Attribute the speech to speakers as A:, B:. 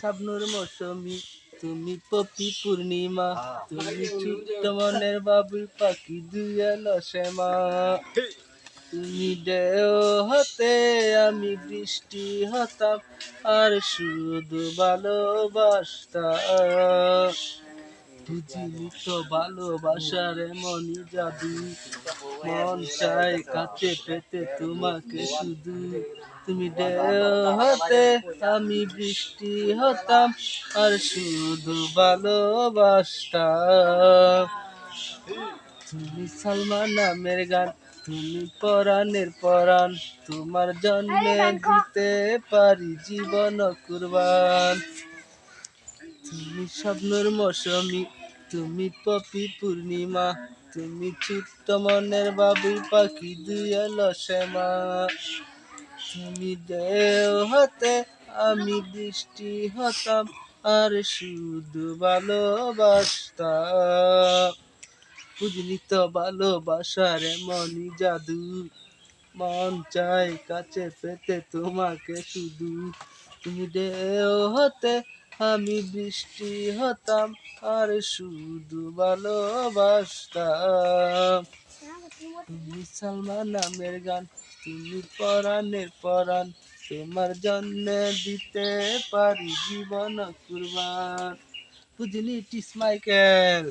A: শাবনূর মৌসুমী, তুমি পপি পূর্ণিমা, তুমি ছোট্ট মনের বাবুই পাখি দুয়াল শ্যামা। তুমি ঢেউ হতে আমি বৃষ্টি হতাম, আর শুধু ভালোবাসতাম। বুঝিনি তো ভালোবাসার এমনই জাদু, মন চাই কাছে পেতে তোমাকে শুধু। তুমি ঢেউ হতে আমি বৃষ্টি হতাম, আর শুধু ভালোবাসতাম। তুমি সালমা নামের গান, তুমি পরাণের পরাণ, তোমার জন্যে দিতে পারি জীবন কুরবান। তুমি স্বপ্নের মৌসুমী, তুমি পপি পূর্ণিমা, তুমি ছোট্ট মনের বাবুই পাখি দুয়াল শ্যামা। তুমি ঢেউ হতে আমি বৃষ্টি হতাম, আর শুধু ভালোবাসতাম। বুঝলি তো ভালোবাসার এমনই জাদু, মন চাই কাছে পেতে তোমাকে শুধু। তুমি ঢেউ হতে আমি বৃষ্টি হতাম, আর শুধু ভালোবাসতাম। তুমি সালমা নামের গান, তুমি পরাণের পরাণ, তোমার জন্য দিতে পারি জীবন কুরবান। বুঝলি টিস মাইকেল।